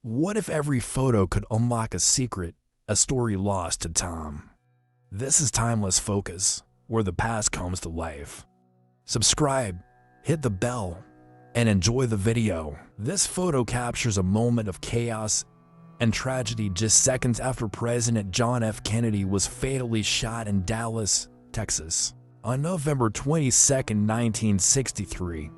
What if every photo could unlock a secret, a story lost to time? This is Timeless Focus, where the past comes to life. Subscribe, hit the bell, and enjoy the video. This photo captures a moment of chaos and tragedy just seconds after President John F. Kennedy was fatally shot in Dallas, Texas. On November 22, 1963,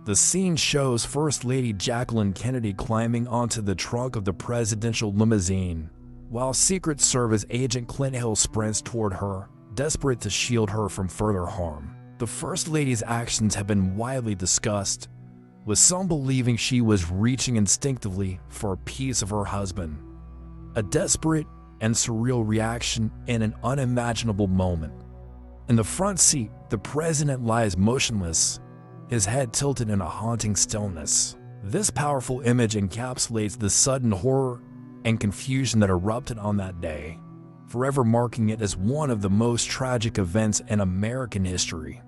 the scene shows First Lady Jacqueline Kennedy climbing onto the trunk of the presidential limousine, while Secret Service agent Clint Hill sprints toward her, desperate to shield her from further harm. The First Lady's actions have been widely discussed, with some believing she was reaching instinctively for a piece of her husband. A desperate and surreal reaction in an unimaginable moment. In the front seat, the president lies motionless, his head tilted in a haunting stillness. This powerful image encapsulates the sudden horror and confusion that erupted on that day, forever marking it as one of the most tragic events in American history.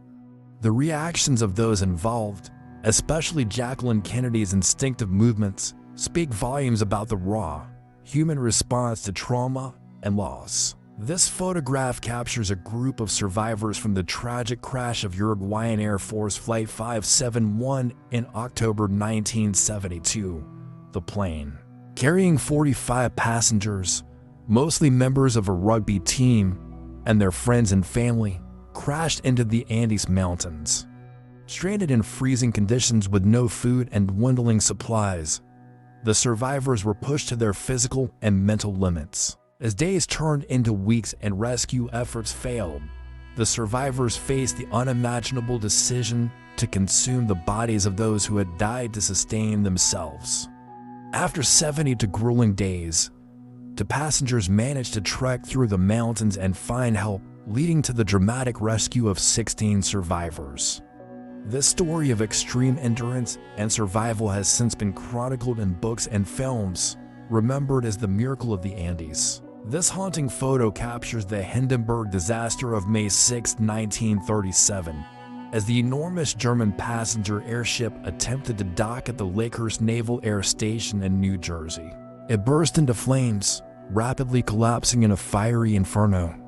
The reactions of those involved, especially Jacqueline Kennedy's instinctive movements, speak volumes about the raw, human response to trauma and loss. This photograph captures a group of survivors from the tragic crash of Uruguayan Air Force Flight 571 in October 1972. The plane, carrying 45 passengers, mostly members of a rugby team, and their friends and family, crashed into the Andes Mountains. Stranded in freezing conditions with no food and dwindling supplies, the survivors were pushed to their physical and mental limits. As days turned into weeks and rescue efforts failed, the survivors faced the unimaginable decision to consume the bodies of those who had died to sustain themselves. After 70 grueling days, the passengers managed to trek through the mountains and find help, leading to the dramatic rescue of 16 survivors. This story of extreme endurance and survival has since been chronicled in books and films, remembered as the Miracle of the Andes. This haunting photo captures the Hindenburg disaster of May 6, 1937, as the enormous German passenger airship attempted to dock at the Lakehurst Naval Air Station in New Jersey. It burst into flames, rapidly collapsing in a fiery inferno.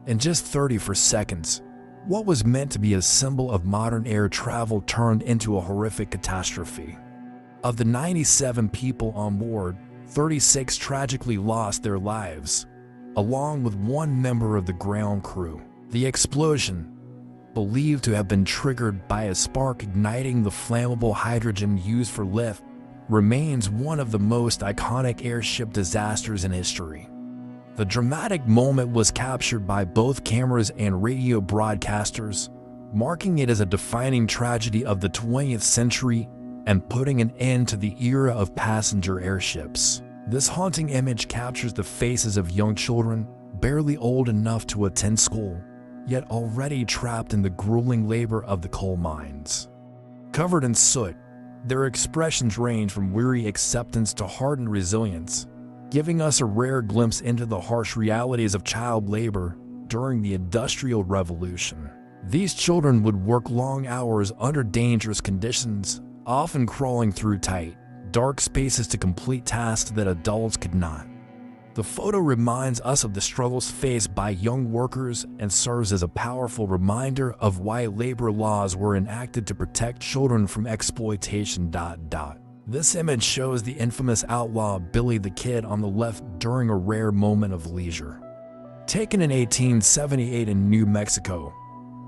In just 34 seconds, what was meant to be a symbol of modern air travel turned into a horrific catastrophe. Of the 97 people on board, 36 tragically lost their lives, along with one member of the ground crew. The explosion, believed to have been triggered by a spark igniting the flammable hydrogen used for lift, remains one of the most iconic airship disasters in history. The dramatic moment was captured by both cameras and radio broadcasters, marking it as a defining tragedy of the 20th century and putting an end to the era of passenger airships. This haunting image captures the faces of young children, barely old enough to attend school, yet already trapped in the grueling labor of the coal mines. Covered in soot, their expressions range from weary acceptance to hardened resilience, giving us a rare glimpse into the harsh realities of child labor during the Industrial Revolution. These children would work long hours under dangerous conditions, often crawling through tight, dark spaces to complete tasks that adults could not. The photo reminds us of the struggles faced by young workers and serves as a powerful reminder of why labor laws were enacted to protect children from exploitation. This image shows the infamous outlaw Billy the Kid on the left during a rare moment of leisure. Taken in 1878 in New Mexico,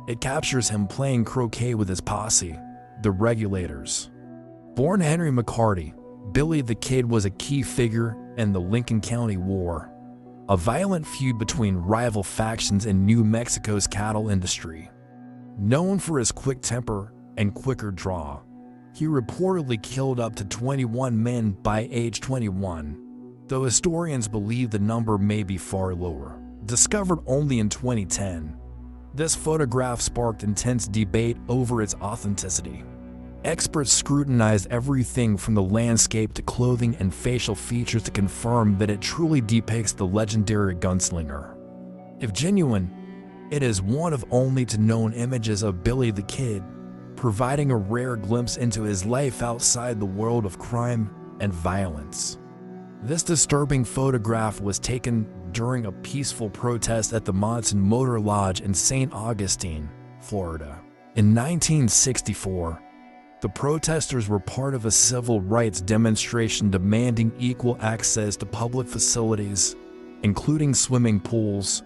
it captures him playing croquet with his posse, the Regulators. Born Henry McCarty, Billy the Kid was a key figure in the Lincoln County War, a violent feud between rival factions in New Mexico's cattle industry. Known for his quick temper and quicker draw, he reportedly killed up to 21 men by age 21, though historians believe the number may be far lower. Discovered only in 2010, this photograph sparked intense debate over its authenticity. Experts scrutinized everything from the landscape to clothing and facial features to confirm that it truly depicts the legendary gunslinger. If genuine, it is one of only two known images of Billy the Kid, providing a rare glimpse into his life outside the world of crime and violence. This disturbing photograph was taken during a peaceful protest at the Monson Motor Lodge in St. Augustine, Florida. In 1964, the protesters were part of a civil rights demonstration demanding equal access to public facilities, including swimming pools,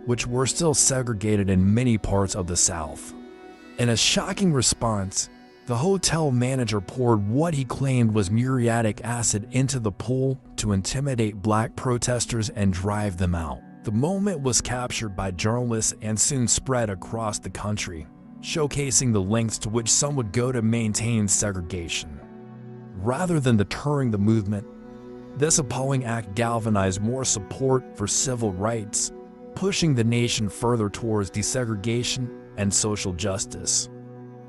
which were still segregated in many parts of the South. In a shocking response, the hotel manager poured what he claimed was muriatic acid into the pool to intimidate black protesters and drive them out. The moment was captured by journalists and soon spread across the country, showcasing the lengths to which some would go to maintain segregation. Rather than deterring the movement, this appalling act galvanized more support for civil rights, pushing the nation further towards desegregation and social justice.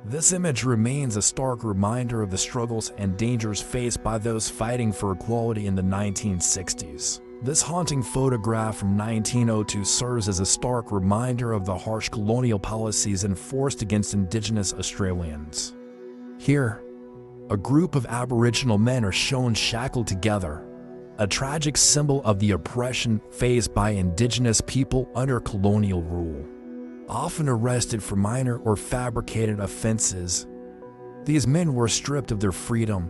This image remains a stark reminder of the struggles and dangers faced by those fighting for equality in the 1960s. This haunting photograph from 1902 serves as a stark reminder of the harsh colonial policies enforced against Indigenous Australians. Here, a group of Aboriginal men are shown shackled together, a tragic symbol of the oppression faced by Indigenous people under colonial rule. Often arrested for minor or fabricated offenses, these men were stripped of their freedom,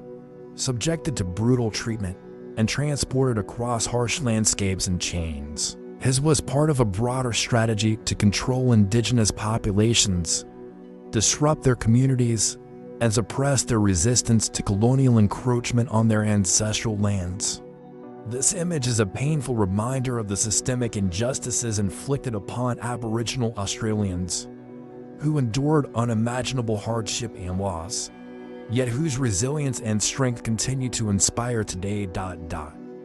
subjected to brutal treatment, and transported across harsh landscapes in chains. His was part of a broader strategy to control Indigenous populations, disrupt their communities, and suppress their resistance to colonial encroachment on their ancestral lands. This image is a painful reminder of the systemic injustices inflicted upon Aboriginal Australians, who endured unimaginable hardship and loss, yet whose resilience and strength continue to inspire today.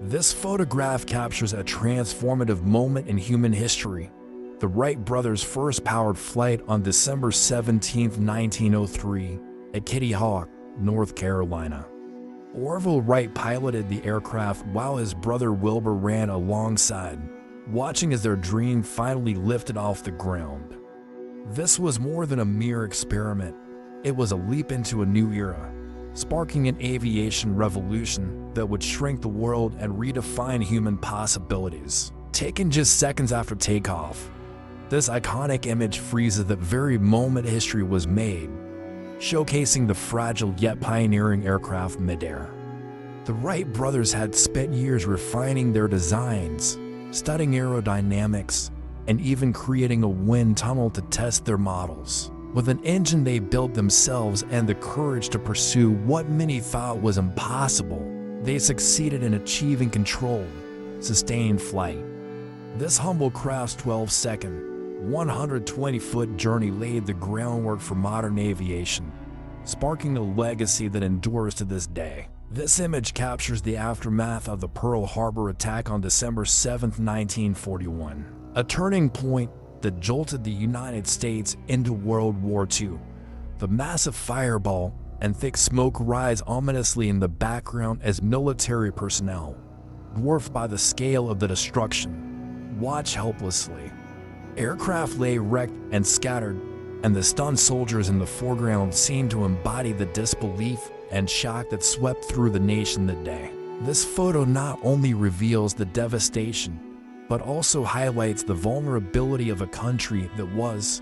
This photograph captures a transformative moment in human history, the Wright brothers' first powered flight on December 17, 1903, at Kitty Hawk, North Carolina. Orville Wright piloted the aircraft while his brother Wilbur ran alongside, watching as their dream finally lifted off the ground. This was more than a mere experiment. It was a leap into a new era, sparking an aviation revolution that would shrink the world and redefine human possibilities. Taken just seconds after takeoff, this iconic image freezes the very moment history was made, showcasing the fragile yet pioneering aircraft midair. The Wright brothers had spent years refining their designs, studying aerodynamics, and even creating a wind tunnel to test their models. With an engine they built themselves and the courage to pursue what many thought was impossible, they succeeded in achieving controlled, sustained flight. This humble craft's 12-second, 120-foot journey laid the groundwork for modern aviation, sparking a legacy that endures to this day. This image captures the aftermath of the Pearl Harbor attack on December 7, 1941, a turning point that jolted the United States into World War II. The massive fireball and thick smoke rise ominously in the background as military personnel, dwarfed by the scale of the destruction, watch helplessly. Aircraft lay wrecked and scattered, and the stunned soldiers in the foreground seemed to embody the disbelief and shock that swept through the nation that day. This photo not only reveals the devastation, but also highlights the vulnerability of a country that was,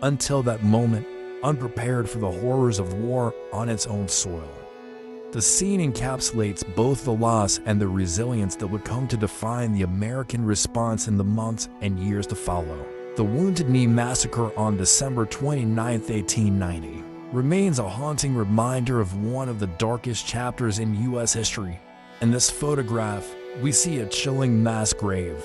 until that moment, unprepared for the horrors of war on its own soil. The scene encapsulates both the loss and the resilience that would come to define the American response in the months and years to follow. The Wounded Knee Massacre on December 29, 1890, remains a haunting reminder of one of the darkest chapters in U.S. history. In this photograph, we see a chilling mass grave,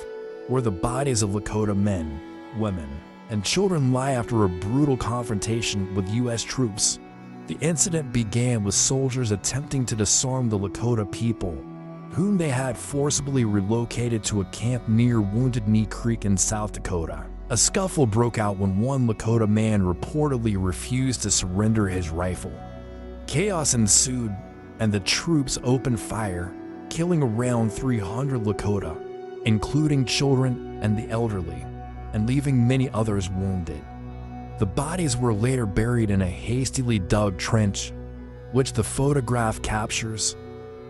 where the bodies of Lakota men, women, and children lie after a brutal confrontation with U.S. troops. The incident began with soldiers attempting to disarm the Lakota people, whom they had forcibly relocated to a camp near Wounded Knee Creek in South Dakota. A scuffle broke out when one Lakota man reportedly refused to surrender his rifle. Chaos ensued, and the troops opened fire, killing around 300 Lakota, including children and the elderly, and leaving many others wounded. The bodies were later buried in a hastily dug trench, which the photograph captures,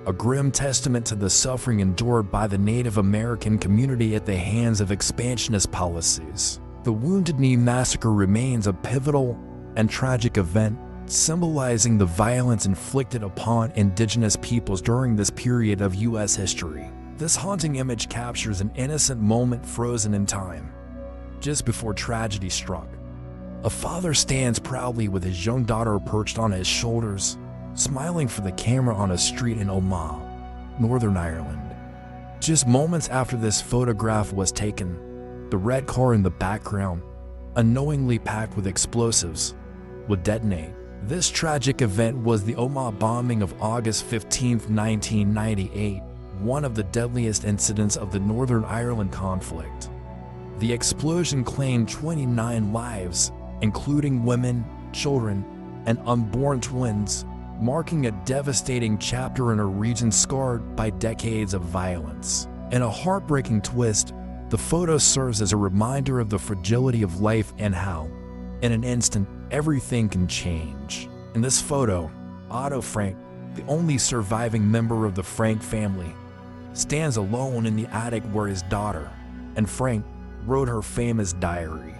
a grim testament to the suffering endured by the Native American community at the hands of expansionist policies. The Wounded Knee Massacre remains a pivotal and tragic event, symbolizing the violence inflicted upon indigenous peoples during this period of U.S. history. This haunting image captures an innocent moment frozen in time, just before tragedy struck. A father stands proudly with his young daughter perched on his shoulders, smiling for the camera on a street in Omagh, Northern Ireland. Just moments after this photograph was taken, the red car in the background, unknowingly packed with explosives, would detonate. This tragic event was the Omagh bombing of August 15, 1998, one of the deadliest incidents of the Northern Ireland conflict. The explosion claimed 29 lives, including women, children, and unborn twins, marking a devastating chapter in a region scarred by decades of violence. In a heartbreaking twist, the photo serves as a reminder of the fragility of life and how, in an instant, everything can change. In this photo, Otto Frank, the only surviving member of the Frank family, stands alone in the attic where his daughter, and Frank, wrote her famous diary.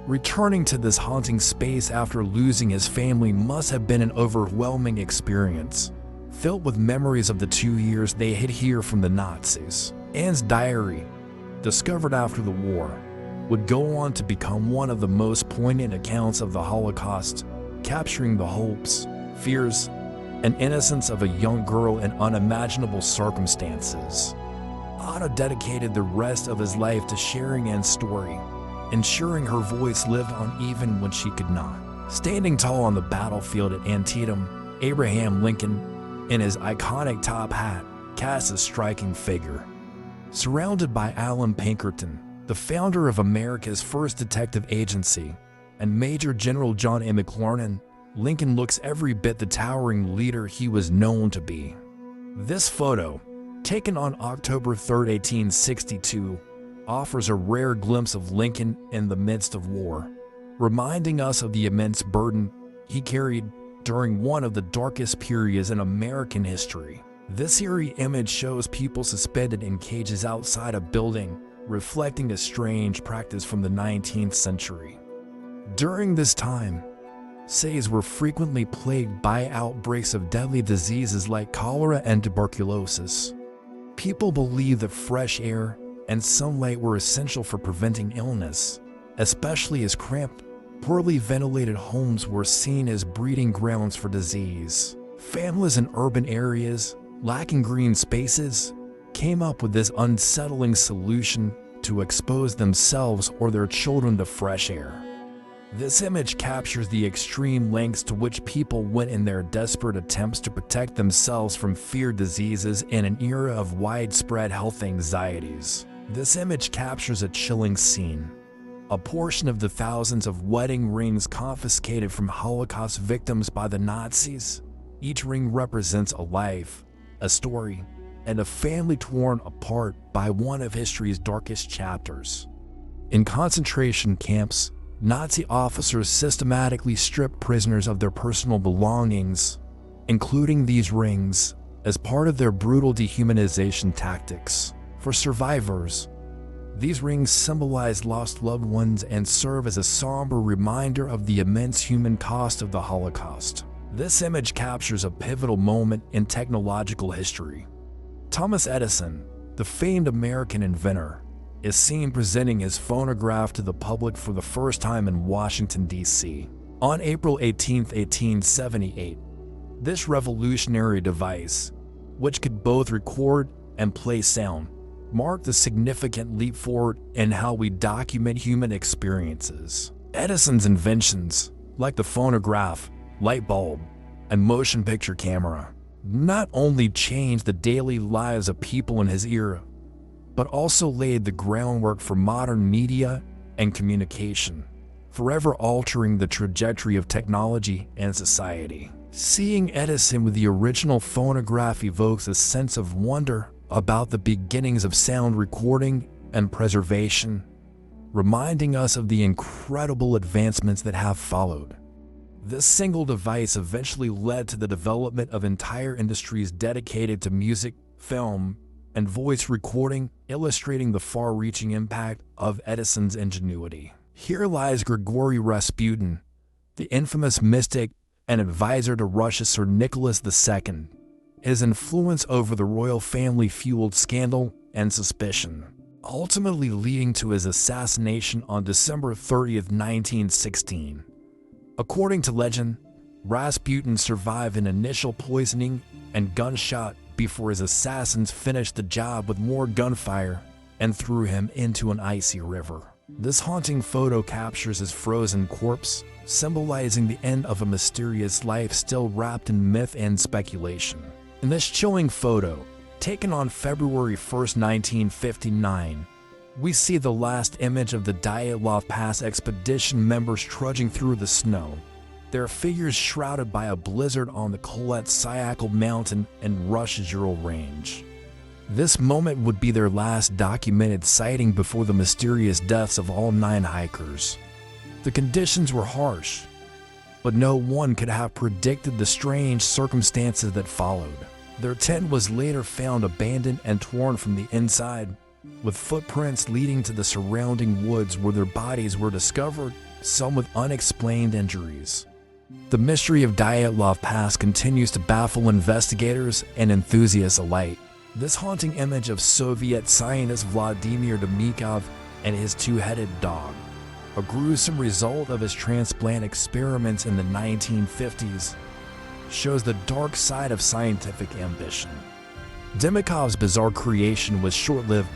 Returning to this haunting space after losing his family must have been an overwhelming experience, filled with memories of the 2 years they hid here from the Nazis. Anne's diary, discovered after the war, would go on to become one of the most poignant accounts of the Holocaust, capturing the hopes, fears, and innocence of a young girl in unimaginable circumstances. Otto dedicated the rest of his life to sharing Anne's story, ensuring her voice lived on even when she could not. Standing tall on the battlefield at Antietam, Abraham Lincoln, in his iconic top hat, casts a striking figure. Surrounded by Alan Pinkerton, the founder of America's first detective agency, and Major General John A. McClernand, Lincoln looks every bit the towering leader he was known to be. This photo, taken on October 3, 1862, offers a rare glimpse of Lincoln in the midst of war, reminding us of the immense burden he carried during one of the darkest periods in American history. This eerie image shows people suspended in cages outside a building, reflecting a strange practice from the 19th century. During this time, cities were frequently plagued by outbreaks of deadly diseases like cholera and tuberculosis. People believed that fresh air and sunlight were essential for preventing illness, especially as cramped, poorly ventilated homes were seen as breeding grounds for disease. Families in urban areas, lacking green spaces, came up with this unsettling solution to expose themselves or their children to fresh air. This image captures the extreme lengths to which people went in their desperate attempts to protect themselves from feared diseases in an era of widespread health anxieties. This image captures a chilling scene. A portion of the thousands of wedding rings confiscated from Holocaust victims by the Nazis. Each ring represents a life, a story, and a family torn apart by one of history's darkest chapters. In concentration camps, Nazi officers systematically stripped prisoners of their personal belongings, including these rings, as part of their brutal dehumanization tactics. For survivors, these rings symbolize lost loved ones and serve as a somber reminder of the immense human cost of the Holocaust. This image captures a pivotal moment in technological history. Thomas Edison, the famed American inventor, is seen presenting his phonograph to the public for the first time in Washington, D.C. On April 18, 1878, this revolutionary device, which could both record and play sound, marked a significant leap forward in how we document human experiences. Edison's inventions, like the phonograph, light bulb, and motion picture camera, not only changed the daily lives of people in his era, but also laid the groundwork for modern media and communication, forever altering the trajectory of technology and society. Seeing Edison with the original phonograph evokes a sense of wonder about the beginnings of sound recording and preservation, reminding us of the incredible advancements that have followed. This single device eventually led to the development of entire industries dedicated to music, film, and voice recording, illustrating the far-reaching impact of Edison's ingenuity. Here lies Grigory Rasputin, the infamous mystic and advisor to Russia's Tsar Nicholas II. His influence over the royal family fueled scandal and suspicion, ultimately leading to his assassination on December 30th, 1916. According to legend, Rasputin survived an initial poisoning and gunshot before his assassins finished the job with more gunfire and threw him into an icy river. This haunting photo captures his frozen corpse, symbolizing the end of a mysterious life still wrapped in myth and speculation. In this chilling photo, taken on February 1st, 1959, we see the last image of the Dyatlov Pass expedition members trudging through the snow, their figures shrouded by a blizzard on the Koletz-Syakhl mountain and Russia's Ural Range. This moment would be their last documented sighting before the mysterious deaths of all 9 hikers. The conditions were harsh, but no one could have predicted the strange circumstances that followed. Their tent was later found abandoned and torn from the inside, with footprints leading to the surrounding woods where their bodies were discovered, some with unexplained injuries. The mystery of Dyatlov Pass continues to baffle investigators and enthusiasts alike. This haunting image of Soviet scientist Vladimir Demikov and his 2-headed dog, a gruesome result of his transplant experiments in the 1950s, shows the dark side of scientific ambition. Demikov's bizarre creation was short-lived,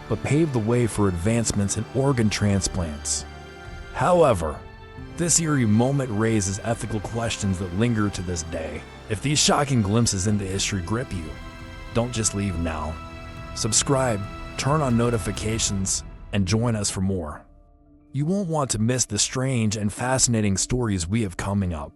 but paved the way for advancements in organ transplants. However, this eerie moment raises ethical questions that linger to this day. If these shocking glimpses into history grip you, don't just leave now. Subscribe, turn on notifications, and join us for more. You won't want to miss the strange and fascinating stories we have coming up.